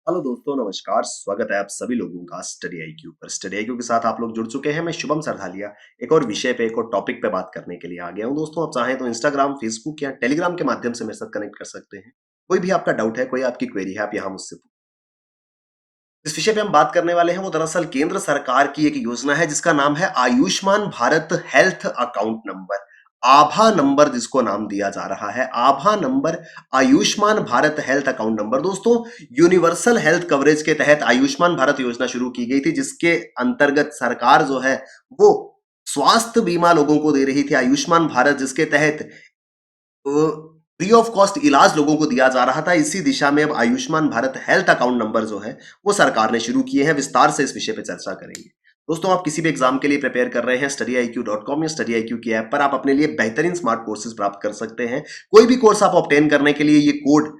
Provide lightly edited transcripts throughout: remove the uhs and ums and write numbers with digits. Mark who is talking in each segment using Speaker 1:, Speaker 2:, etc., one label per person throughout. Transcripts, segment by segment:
Speaker 1: Hello दोस्तों, नमस्कार। स्वागत है आप सभी लोगों का स्टडी आईक्यू पर। स्टडी आईक्यू के साथ आप लोग जुड़ चुके हैं। मैं शुभम सरधालिया एक और विषय पे, एक और टॉपिक पे बात करने के लिए आ गया हूं। दोस्तों, आप चाहें तो इंस्टाग्राम, फेसबुक या टेलीग्राम के माध्यम से मेरे साथ कनेक्ट कर सकते हैं। कोई भी आपका डाउट है, कोई आपकी क्वेरी है, आप यहाँ मुझसे पूछ। इस विषय पे हम बात करने वाले हैं वो दरअसल केंद्र सरकार की एक योजना है जिसका नाम है Ayushman Bharat health account number. आभा नंबर जिसको नाम दिया जा रहा है, आभा number, Ayushman Bharat health account number. दोस्तों, यूनिवर्सल हेल्थ कवरेज के तहत आयुष्मान भारत योजना शुरू की गई थी, जिसके अंतर्गत सरकार जो है वो स्वास्थ्य बीमा लोगों को दे रही थी। आयुष्मान भारत जिसके तहत फ्री ऑफ कॉस्ट इलाज लोगों को दिया जा रहा था। इसी दिशा में अब Ayushman Bharat health account number जो है वो सरकार ने शुरू किए हैं। विस्तार से इस विषय पे चर्चा करेंगे। दोस्तों, आप किसी भी एग्जाम के लिए प्रिपेयर कर रहे हैं, studyIQ.com या studyIQ की ऐप पर आप अपने लिए बेहतरीन स्मार्ट कोर्सेज प्राप्त कर सकते हैं। कोई भी कोर्स आप ऑब्टेन करने के लिए ये कोड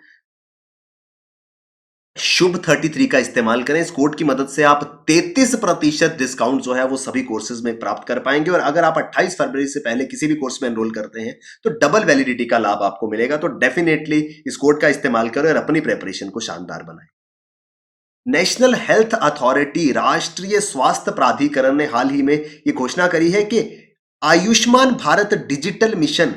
Speaker 1: शुभ 33 का इस्तेमाल करें। इस कोड की मदद से आप 33% डिस्काउंट जो है वो सभी कोर्सेज में प्राप्त कर पाएंगे। और अगर आप 28 फरवरी से पहले किसी भी कोर्स में एनरोल करते हैं तो डबल वैलिडिटी का लाभ आपको मिलेगा। तो डेफिनेटली इस कोड का इस्तेमाल करें और अपनी प्रेपरेशन को शानदार बनाएं। नेशनल हेल्थ अथॉरिटी, राष्ट्रीय स्वास्थ्य प्राधिकरण ने हाल ही में ये घोषणा करी है कि आयुष्मान भारत डिजिटल मिशन,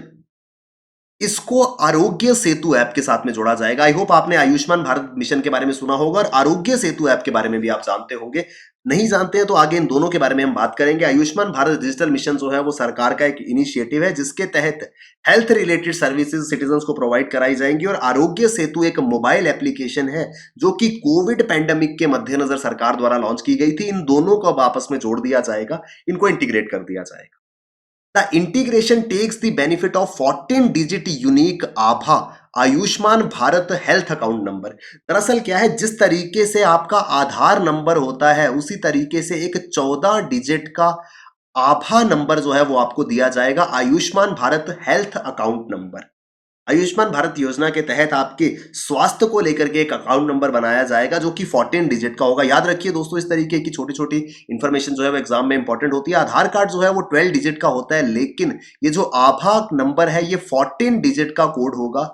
Speaker 1: इसको आरोग्य सेतु ऐप के साथ में जोड़ा जाएगा। आई होप आपने आयुष्मान भारत मिशन के बारे में सुना होगा और आरोग्य सेतु ऐप के बारे में भी आप जानते होंगे। नहीं जानते हैं तो आगे इन दोनों के बारे में हम बात करेंगे। आयुष्मान भारत डिजिटल मिशन जो है वो सरकार का एक इनिशिएटिव है जिसके तहत हेल्थ रिलेटेड सर्विसेज सिटीजन को प्रोवाइड कराई जाएंगी। और आरोग्य सेतु एक मोबाइल एप्लीकेशन है जो कि कोविड पैंडेमिक के मद्देनजर सरकार द्वारा लॉन्च की गई थी। इन दोनों को अब आपस में जोड़ दिया जाएगा, इनको इंटीग्रेट कर दिया जाएगा। The integration takes the benefit of 14-digit unique Abha Ayushman Bharat health account number. दरअसल क्या है, जिस तरीके से आपका आधार नंबर होता है उसी तरीके से एक 14 डिजिट का आभा नंबर जो है वो आपको दिया जाएगा, Ayushman Bharat health account number. Ayushman Bharat योजना के तहत आपके स्वास्थ्य को लेकर के एक अकाउंट नंबर बनाया जाएगा जो कि 14 डिजिट का होगा। याद रखिए दोस्तों, इस तरीके की छोटी छोटी इंफॉर्मेशन जो है वो एग्जाम में इंपॉर्टेंट होती है। आधार कार्ड जो है वो 12 डिजिट का होता है, लेकिन ये जो आभा नंबर है ये 14 डिजिट का कोड होगा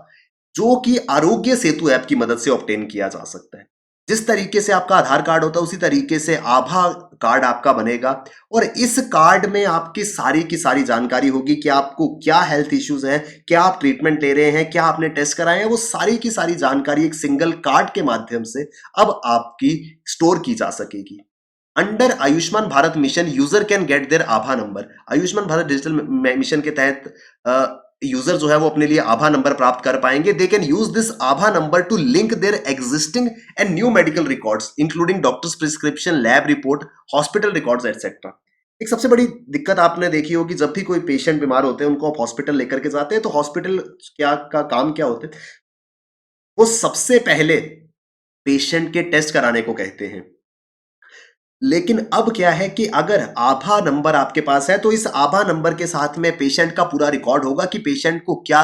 Speaker 1: जो कि आरोग्य सेतु ऐप की मदद से ऑब्टेन किया जा सकता है। जिस तरीके से आपका आधार कार्ड होता है उसी तरीके से आभा कार्ड आपका बनेगा। और इस कार्ड में आपकी सारी की सारी जानकारी होगी कि आपको क्या हेल्थ इश्यूज हैं, क्या आप ट्रीटमेंट ले रहे हैं, क्या आपने टेस्ट कराए हैं, वो सारी की सारी जानकारी एक सिंगल कार्ड के माध्यम से अब आपकी स्टोर की जा सकेगी। Under Ayushman Bharat mission user can get their आभा number. Ayushman Bharat digital mission के तहत यूजर जो है वो अपने लिए आभा नंबर प्राप्त कर पाएंगे। They can use this Abha number two link their existing and new medical records including doctors prescription, lab report, hospital records etcetera. एक सबसे बड़ी दिक्कत आपने देखी होगी, जब भी कोई पेशेंट बीमार होते हैं उनको आप हॉस्पिटल लेकर के जाते हैं तो हॉस्पिटल क्या का काम क्या होते हैं, वो सबसे पहले पेशेंट के टेस्ट कराने को कहते हैं। लेकिन अब क्या है कि अगर आभा नंबर आपके पास है तो इस आभा नंबर के साथ में पेशेंट का पूरा रिकॉर्ड होगा कि पेशेंट को क्या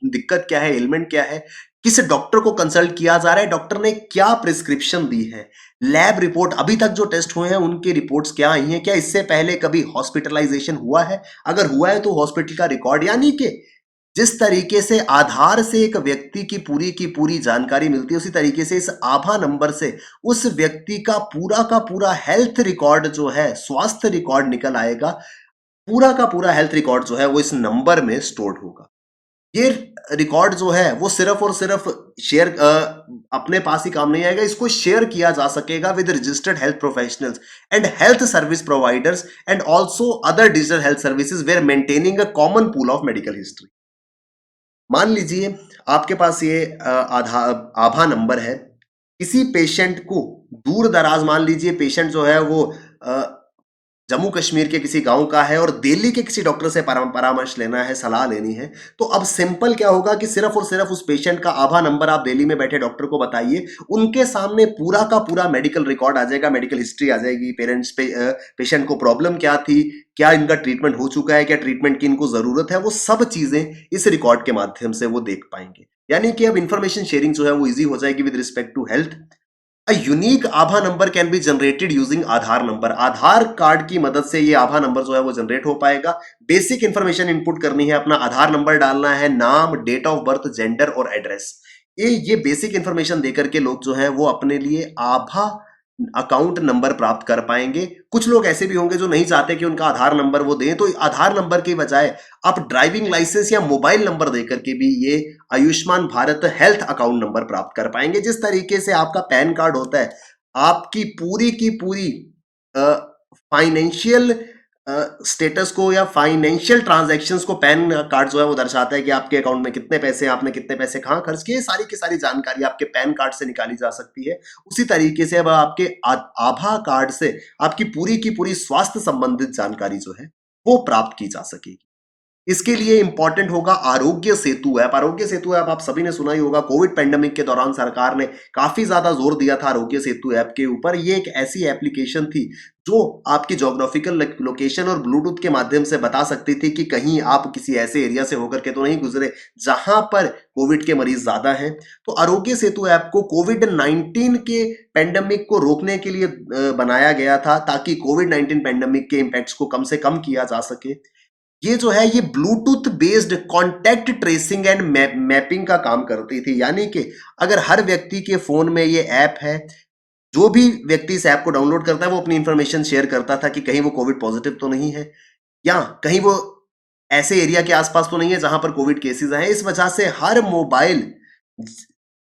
Speaker 1: दिक्कत, क्या है, एलिमेंट क्या है, किस डॉक्टर को कंसल्ट किया जा रहा है, डॉक्टर ने क्या प्रिस्क्रिप्शन दी है, लैब रिपोर्ट, अभी तक जो टेस्ट हुए हैं उनकी रिपोर्ट्स क्या आई हैं, क्या इससे पहले कभी हॉस्पिटलाइजेशन हुआ है, अगर हुआ है तो हॉस्पिटल का रिकॉर्ड। यानी कि जिस तरीके से आधार से एक व्यक्ति की पूरी जानकारी मिलती है उसी तरीके से इस आभा नंबर से उस व्यक्ति का पूरा हेल्थ रिकॉर्ड जो है, स्वास्थ्य रिकॉर्ड निकल आएगा। पूरा का पूरा हेल्थ रिकॉर्ड जो है वो इस नंबर में स्टोर्ड होगा। ये रिकॉर्ड जो है वो सिर्फ और सिर्फ शेयर अपने पास ही काम नहीं आएगा, इसको शेयर किया जा सकेगा with registered health professionals and health service providers and also other digital health services where maintaining a common pool of medical history. मान लीजिए आपके पास ये आभा नंबर है। किसी पेशेंट को दूर दराज, मान लीजिए पेशेंट जो है वो जम्मू कश्मीर के किसी गांव का है और दिल्ली के किसी डॉक्टर से परामर्श लेना है, सलाह लेनी है, तो अब सिंपल क्या होगा कि सिर्फ और सिर्फ उस पेशेंट का आभा नंबर आप दिल्ली में बैठे डॉक्टर को बताइए, उनके सामने पूरा का पूरा मेडिकल रिकॉर्ड आ जाएगा, मेडिकल हिस्ट्री आ जाएगी, पेशेंट को प्रॉब्लम क्या थी, क्या इनका ट्रीटमेंट हो चुका है, क्या ट्रीटमेंट की इनको जरूरत है, वो सब चीजें इस रिकॉर्ड के माध्यम से वो देख पाएंगे। यानी कि अब इंफॉर्मेशन शेयरिंग जो है वो इजी हो जाएगी with respect to health. A unique आभा number can be generated using Aadhaar number. Aadhaar card की मदद से ये आभा नंबर जो है वो जनरेट हो पाएगा। बेसिक इंफॉर्मेशन इनपुट करनी है, अपना आधार नंबर डालना है, नाम, डेट ऑफ बर्थ, जेंडर और एड्रेस। ये बेसिक इंफॉर्मेशन देकर के लोग जो है वो अपने लिए आभा अकाउंट नंबर प्राप्त कर पाएंगे। कुछ लोग ऐसे भी होंगे जो नहीं चाहते कि उनका आधार नंबर वो दें, तो आधार नंबर के बजाय आप ड्राइविंग लाइसेंस या मोबाइल नंबर देकर के भी ये Ayushman Bharat health account number प्राप्त कर पाएंगे। जिस तरीके से आपका पैन कार्ड होता है, आपकी पूरी की पूरी फाइनेंशियल स्टेटस को या फाइनेंशियल ट्रांजैक्शंस को पैन कार्ड जो है वो दर्शाता है कि आपके अकाउंट में कितने पैसे, आपने कितने पैसे कहां खर्च किए, सारी की सारी जानकारी आपके पैन कार्ड से निकाली जा सकती है। उसी तरीके से अब आपके आभा कार्ड से आपकी पूरी की पूरी स्वास्थ्य संबंधित जानकारी जो है वो प्राप्त की जा सकेगी। इसके लिए इंपॉर्टेंट होगा आरोग्य सेतु ऐप। आरोग्य सेतु ऐप आप सभी ने सुना ही होगा। कोविड पेंडेमिक के दौरान सरकार ने काफी ज्यादा जोर दिया था आरोग्य सेतु ऐप के ऊपर। ये एक ऐसी एप्लीकेशन थी जो आपकी ज्योग्राफिकल लोकेशन और ब्लूटूथ के माध्यम से बता सकती थी कि कहीं आप किसी ऐसे एरिया से होकर के तो नहीं गुजरे जहां पर कोविड के मरीज ज्यादा हैं। तो आरोग्य सेतु ऐप को कोविड-19 के पेंडेमिक को रोकने के लिए बनाया गया था, ताकि कोविड-19 पेंडेमिक के इंपैक्ट्स को कम से कम किया जा सके। ये जो है ये Bluetooth based contact tracing and mapping का काम करती थी। यानी कि अगर हर व्यक्ति के फोन में ये ऐप है, जो भी व्यक्ति इस ऐप को डाउनलोड करता है वो अपनी इंफॉर्मेशन शेयर करता था कि कहीं वो कोविड पॉजिटिव तो नहीं है, या कहीं वो ऐसे एरिया के आसपास तो नहीं है जहां पर कोविड केसेस आए। इस वजह से हर मोबाइल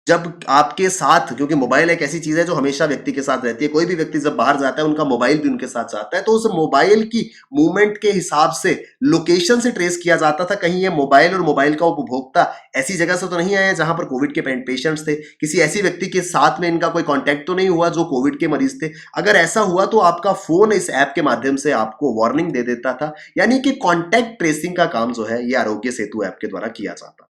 Speaker 1: जब आपके साथ, क्योंकि मोबाइल एक ऐसी चीज है जो हमेशा व्यक्ति के साथ रहती है, कोई भी व्यक्ति जब बाहर जाता है उनका मोबाइल भी उनके साथ जाता है, तो उस मोबाइल की मूवमेंट के हिसाब से लोकेशन से ट्रेस किया जाता था कहीं ये मोबाइल और मोबाइल का उपभोक्ता ऐसी जगह से तो नहीं आया जहां पर कोविड के पेशेंट्स थे, किसी ऐसी व्यक्ति के साथ में इनका कोई कॉन्टैक्ट तो नहीं हुआ जो कोविड के मरीज थे। अगर ऐसा हुआ तो आपका फोन इस ऐप के माध्यम से आपको वार्निंग दे देता था। यानी कि कॉन्टैक्ट ट्रेसिंग का काम जो है ये आरोग्य सेतु ऐप के द्वारा किया जाता।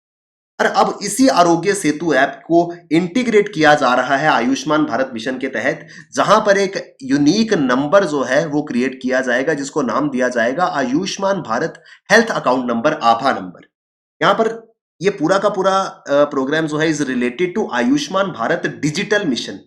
Speaker 1: और अब इसी आरोग्य सेतु ऐप को इंटीग्रेट किया जा रहा है आयुष्मान भारत मिशन के तहत, जहां पर एक यूनिक नंबर जो है वो क्रिएट किया जाएगा, जिसको नाम दिया जाएगा Ayushman Bharat health account number, आभा नंबर। यहां पर ये पूरा का पूरा प्रोग्राम जो है is related to Ayushman Bharat digital mission.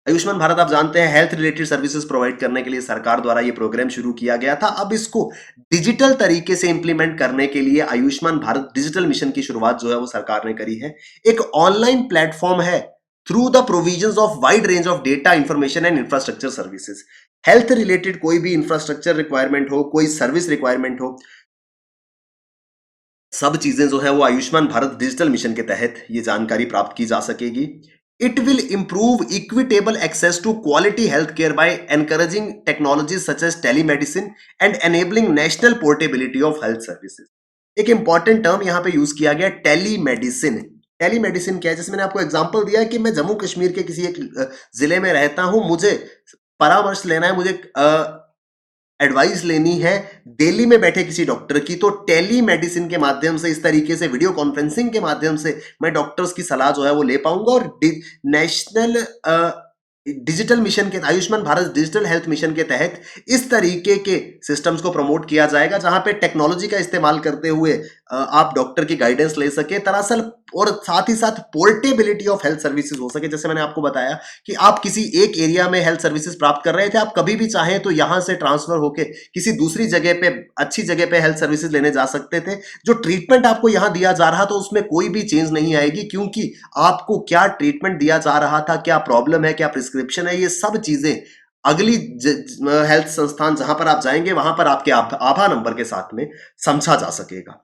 Speaker 1: Ayushman Bharat आप जानते हैं हेल्थ रिलेटेड सर्विसेज प्रोवाइड करने के लिए सरकार द्वारा ये प्रोग्राम शुरू किया गया था। अब इसको डिजिटल तरीके से इंप्लीमेंट करने के लिए आयुष्मान भारत डिजिटल मिशन की शुरुआत जो है वो सरकार ने करी है। एक ऑनलाइन प्लेटफॉर्म है through the provisions of wide range of data, information and infrastructure services. Health related कोई भी इंफ्रास्ट्रक्चर रिक्वायरमेंट हो, कोई सर्विस रिक्वायरमेंट हो, सब चीजें जो है वो आयुष्मान भारत डिजिटल मिशन के तहत ये जानकारी प्राप्त की जा सकेगी। It will improve equitable access to quality healthcare by encouraging technologies such as telemedicine and enabling national portability of health services। एक इंपॉर्टेंट टर्म यहाँ पे यूज किया गया, टेलीमेडिसिन। टेलीमेडिसिन क्या है? जैसे मैंने आपको एग्जांपल दिया है कि मैं जम्मू कश्मीर के किसी एक जिले में रहता हूं, मुझे परामर्श लेना है, मुझे एडवाइस लेनी है दिल्ली में बैठे किसी डॉक्टर की, तो टेली मेडिसिन के माध्यम से, इस तरीके से वीडियो कॉन्फ्रेंसिंग के माध्यम से मैं डॉक्टर्स की सलाह जो है वो ले पाऊंगा। और नेशनल डिजिटल मिशन के, Ayushman Bharat digital health mission के तहत इस तरीके के सिस्टम्स को प्रमोट किया जाएगा जहां पे टेक्नोलॉजी का इस्तेमाल करते हुए आप डॉक्टर की गाइडेंस ले सके दरअसल, और साथ ही साथ पोर्टेबिलिटी ऑफ हेल्थ सर्विसेज हो सके। जैसे मैंने आपको बताया कि आप किसी एक एरिया में हेल्थ सर्विसेज प्राप्त कर रहे थे, आप कभी भी चाहें तो यहां से ट्रांसफर होके किसी दूसरी जगह पे, अच्छी जगह पे हेल्थ सर्विसेज लेने जा सकते थे। जो ट्रीटमेंट आपको यहां दिया जा रहा था उसमें कोई भी चेंज नहीं आएगी, क्योंकि आपको क्या ट्रीटमेंट दिया जा रहा था, क्या प्रॉब्लम है, क्या प्रिस्क्रिप्शन है, ये सब चीजें अगली हेल्थ संस्थान जहां पर आप जाएंगे वहां पर आपके आभा नंबर के साथ में समझा जा सकेगा।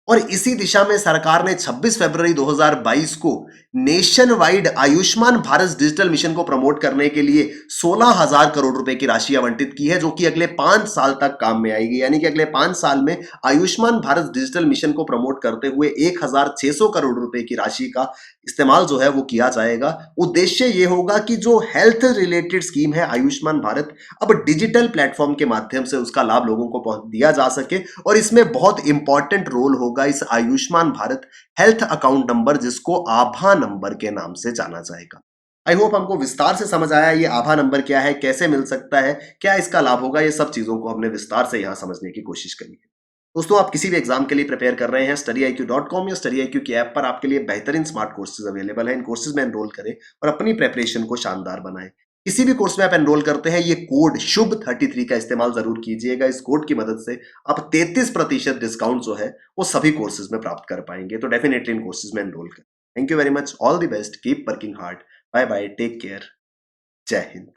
Speaker 1: और इसी दिशा में सरकार ने 26 फरवरी 2022 को nation wide Ayushman Bharat digital mission को प्रमोट करने के लिए 16,000 करोड़ रुपए की राशि आवंटित की है, जो कि अगले 5 साल तक काम में आएगी। यानी कि अगले 5 साल में आयुष्मान भारत डिजिटल मिशन को प्रमोट करते हुए 1,600 करोड़ रुपए की राशि का इस्तेमाल जो है वो किया जाएगा। उद्देश्य ये होगा कि जो हेल्थ रिलेटेड स्कीम है आयुष्मान भारत, अब डिजिटल प्लेटफॉर्म के माध्यम से उसका लाभ लोगों को पहुंच दिया जा सके। और इसमें बहुत इंपॉर्टेंट रोल होगा इस Ayushman Bharat health account number, जिसको आभा नंबर के नाम से जाना जाएगा। आई होप हमको विस्तार से समझ आया ये आभा नंबर क्या है, कैसे मिल सकता है, क्या इसका लाभ होगा, ये सब चीजों को हमने विस्तार से यहां समझने की कोशिश करी है। दोस्तों, आप किसी भी एग्जाम के लिए प्रिपेयर कर रहे हैं, StudyIQ.com या StudyIQ की ऐप पर आपके लिए बेहतरीन स्मार्ट कोर्सेज अवेलेबल है। इन कोर्सेज में एनरोल करें और अपनी प्रिपरेशन को शानदार बनाएं। किसी भी कोर्स में आप एनरोल करते हैं, ये कोड शुभ 33 का इस्तेमाल जरूर कीजिएगा। इस कोड की मदद से आप 33% डिस्काउंट जो है वो सभी कोर्सेज में प्राप्त कर पाएंगे। तो डेफिनेटली इन कोर्सेज में एनरोल करें। Thank you very much, all the best, keep working hard, bye bye, take care, Jai Hind.